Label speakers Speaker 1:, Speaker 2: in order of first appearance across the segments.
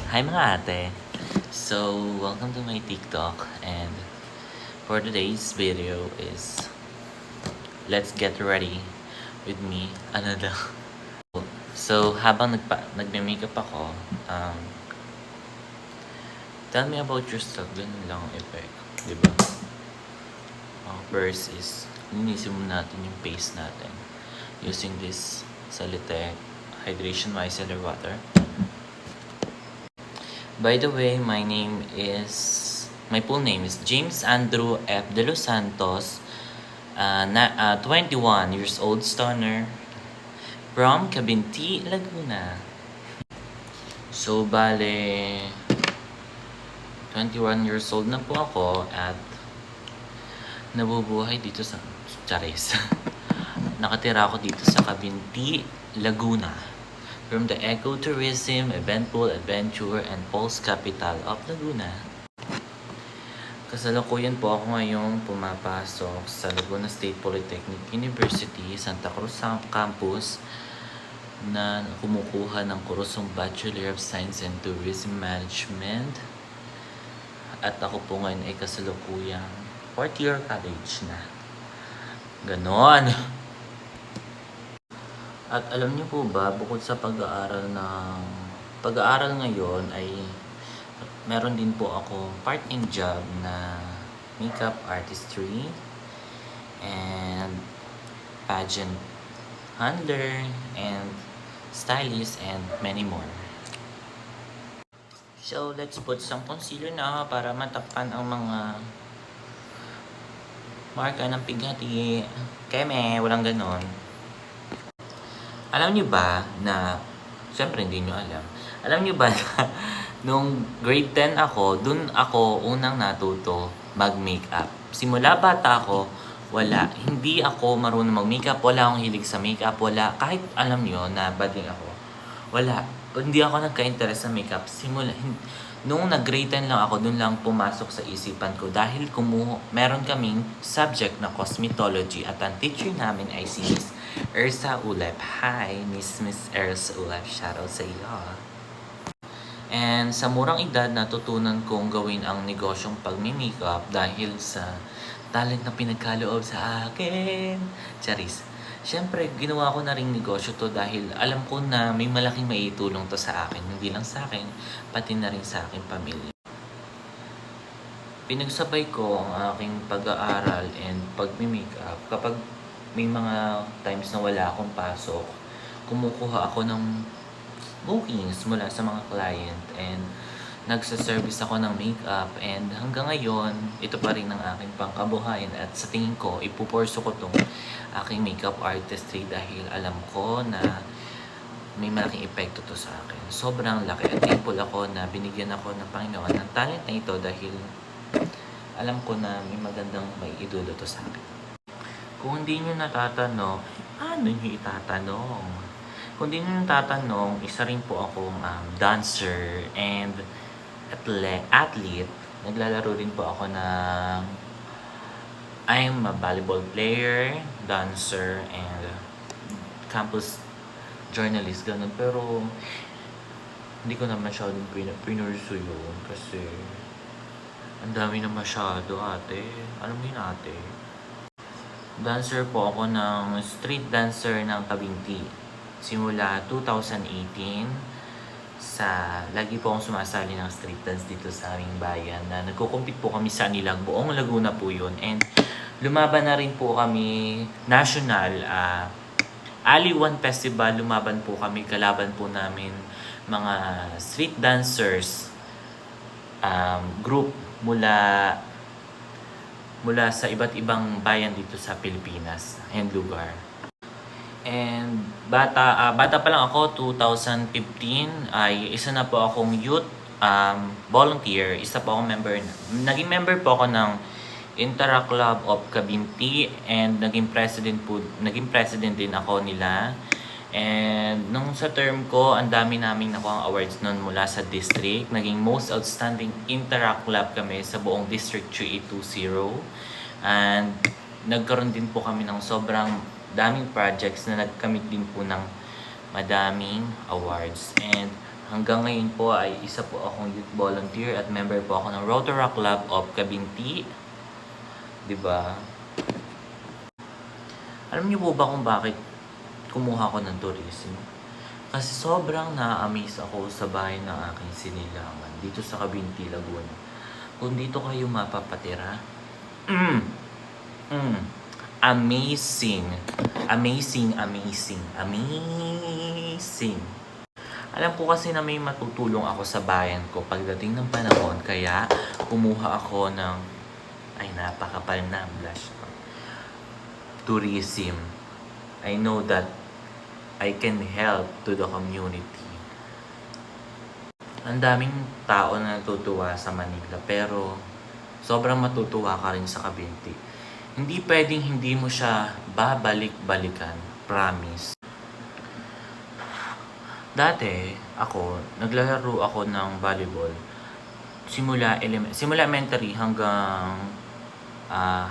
Speaker 1: Hi mga ate! So, welcome to my TikTok and for today's video is let's get ready with me. Ano daw? So, habang nagme-makeup ako, tell me about yourself. Ganun lang ang effect. Diba? First is, linisin muna natin yung face natin using this Salitec Hydration Micellar Water. By the way, my full name is James Andrew F. De Los Santos, 21 years old stoner from Cabinti, Laguna. So, bale, 21 years old na po ako at nabubuhay dito sa Charis. Nakatira ako dito sa Cabinti, Laguna. From the ecotourism, eventful adventure, and pulse capital of Laguna. Kasalukuyan po ako ngayong pumapasok sa Laguna State Polytechnic University, Santa Cruz Campus, na kumukuha ng kursong Bachelor of Science in Tourism Management. At ako po ngayon ay kasalukuyang 4th year college na. Ganon! At alam niyo po ba, bukod sa pag-aaral ngayon ay meron din po ako part-time job na makeup artistry and pageant handler and stylist and many more. So, let's put some concealer na para matakpan ang mga marka ng pigati. Keme, walang ganon. Alam niyo ba na, syempre hindi niyo alam, alam niyo ba na nung grade 10 ako, dun ako unang natuto mag-makeup. Simula bata ako, hindi ako marunong mag-makeup, wala akong hilig sa makeup, wala, kahit alam niyo na bading ako, hindi ako nagka-interest sa makeup. Nung nag-grade 10 lang ako, dun lang pumasok sa isipan ko dahil meron kaming subject na cosmetology at ang teacher namin ay si Miss Ersa Ulep. Hi, Miss Ersa Ulep. Shoutout sa iyo. And sa murang edad, natutunan kong gawin ang negosyong pag-makeup dahil sa talent na pinagkaloob sa akin. Charis. Siyempre, ginawa ko na ring negosyo to dahil alam ko na may malaking maitulong to sa akin. Hindi lang sa akin, pati na rin sa aking pamilya. Pinagsabay ko ang aking pag-aaral and pag-makeup. Kapag may mga times na wala akong pasok, kumukuha ako ng bookings mula sa mga client and nagsaservice ako ng makeup and hanggang ngayon, ito pa rin ang aking pangkabuhayan at sa tingin ko, ipupurso ko tong aking makeup artistry dahil alam ko na may malaking epekto to sa akin. Sobrang laki at thankful ako na binigyan ako ng Panginoon ng talent na ito dahil alam ko na may magandang may idolo to sa akin. Kung hindi nyo natatanong, ano nyo itatanong? Kung hindi nyo natatanong, isa rin po akong dancer and athlete. Naglalaro rin po ako ng I'm a volleyball player, dancer, and campus journalist, ganun. Pero, hindi ko na masyadong pinursu yun kasi ang dami na masyado, ate. Alam mo yun, ate? Dancer po ako ng street dancer ng Cabinti. Simula 2018, lagi po akong sumasali ng street dance dito sa aming bayan na nagko-compete po kami sa Anilag, buong Laguna po yun. And lumaban na rin po kami national, Ali One Festival, lumaban po kami, kalaban po namin mga street dancers group mula sa iba't ibang bayan dito sa Pilipinas and lugar. And bata pa lang ako, 2015, ay isa na po akong youth volunteer. Isa po akong naging member po ako ng Intera Club of Cabinti and naging president din ako nila. And nung sa term ko, ang dami naming nakuha awards noon mula sa district. Naging most outstanding Interact Club kami sa buong District 3820. And nagkaroon din po kami ng sobrang daming projects na nagkamit din po ng madaming awards. And hanggang ngayon po ay isa po akong youth volunteer at member po ako ng Rotary Club of Cabinti. Diba? Alam niyo po ba kung bakit kumuha ko ng tourism? Kasi sobrang na-amaze ako sa bahay ng aking sinilangan dito sa Cabinti, Laguna. Kung dito kayo mapapatira, amazing. Amazing, amazing, amazing. Alam ko kasi na may matutulong ako sa bayan ko pagdating ng panahon, kaya kumuha ako ng, ay napakapal na, blush. Tourism. I know that I can help to the community. Ang daming tao na natutuwa sa Manila, pero sobrang matutuwa ka rin sa Cabinti. Hindi pwedeng hindi mo siya babalik-balikan. Promise. Dati, naglalaro ako ng volleyball. Simula elementary hanggang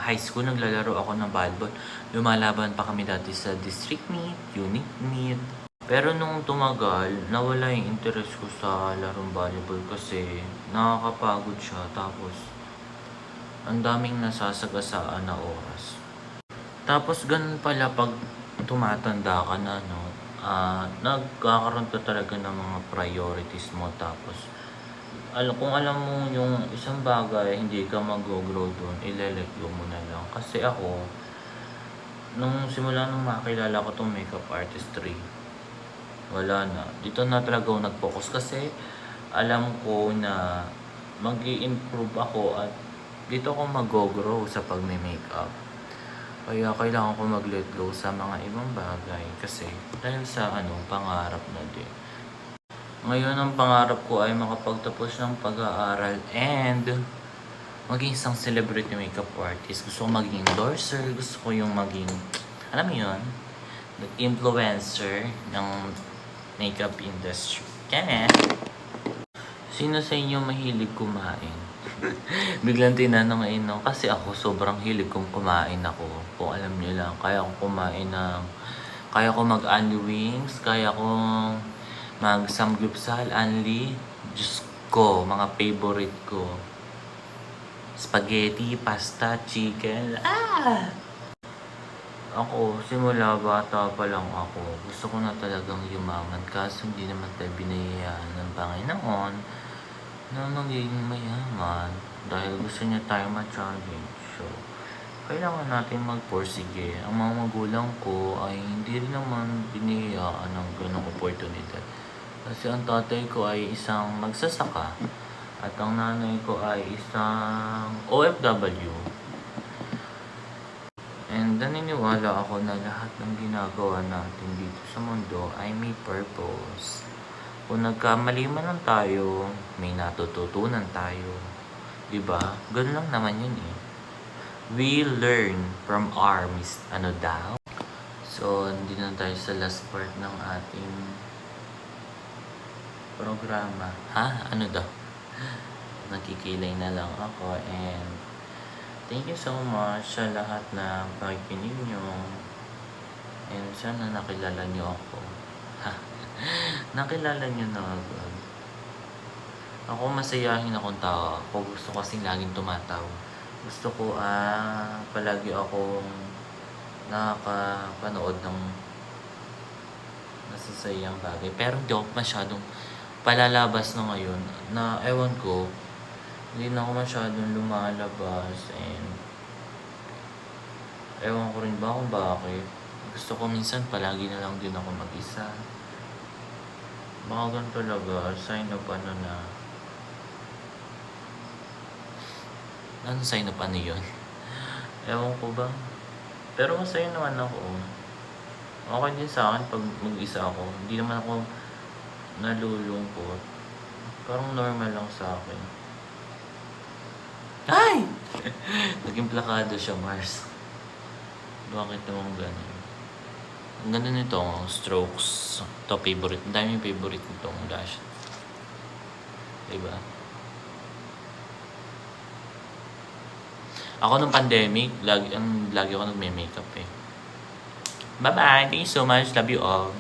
Speaker 1: high school, naglalaro ako ng volleyball. Lumalaban pa kami dati sa district meet, unit meet. Pero nung tumagal, nawala yung interest ko sa larong volleyball kasi nakakapagod siya. Tapos, ang daming nasasagasaan na oras. Tapos, ganun pala pag tumatanda ka na, no? Nagkakaroon ka talaga ng mga priorities mo. Tapos, kung alam mo yung isang bagay, hindi ka mag-grow doon, ile-let go mo na lang. Kasi ako, nung simula nung makilala ko tong makeup artistry, wala na. Dito na talaga ako nag-focus kasi alam ko na mag-i-improve ako at dito ako mag-grow sa pag-makeup. Kaya kailangan ko mag-let go sa mga ibang bagay kasi dahil sa pangarap na din. Ngayon, ang pangarap ko ay makapagtapos ng pag-aaral and maging isang celebrity makeup artist. Gusto ko maging endorser, gusto ko yung maging, alam mo yun, influencer ng makeup industry. Kaya, sino sa inyo mahilig kumain? Biglang tinanong kasi ako sobrang hilig kong kumain ako. Kung alam niyo lang, kaya ko mag-unli wings, kaya kong mag-samgyupsal, unli. Diyos ko, mga favorite ko. Spaghetti, pasta, chicken. Ako, simula bata pa lang ako, gusto ko na talagang yumaman. Kaso hindi naman tayo binayaan ng Panginoon na magiging mayaman. Dahil gusto niya tayo ma-challenge. So, kailangan natin magporsige. Ang mga magulang ko ay hindi rin naman binayaan ng ganong oportunidad. Kasi ang tatay ko ay isang magsasaka at ang nanay ko ay isang OFW. And naniniwala ako na lahat ng ginagawa natin dito sa mundo ay may purpose. Kung nagkamali man lang tayo, may natututunan tayo. Diba? Ganun lang naman yun eh. We learn from our daw? So, hindi na tayo sa last part ng ating programa. Ano daw? Nakikilay na lang ako and thank you so much sa lahat na pakikinig nyo and sana nakilala nyo ako. Nakilala nyo na agad. Ako masayahin akong tao. Ako gusto kasing laging tumatawa. Gusto ko palagi akong nakakapanood ng nasasayang bagay. Pero hindi ako masyadong palalabas na ngayon na ewan ko, hindi na ako masyadong lumalabas and ewan ko rin ba kung bakit. Gusto ko minsan palagi na lang din ako mag-isa. Baka ganun talaga, sign of na. Ano sign of yun? Ewan ko ba? Pero masaya naman ako. Okay din sa akin pag mag-isa ako. Hindi naman ako nalulungkot. Parang normal lang sa akin. Ay! Naging plakado siya, Mars. Bakit naman ganun? Ang ganda nitong strokes. Ito, favorite. Ang daming favorite nitong lash. Diba? Ako nung pandemic, lagi ako nagme-makeup eh. Bye-bye! Thank you so much. Love you all.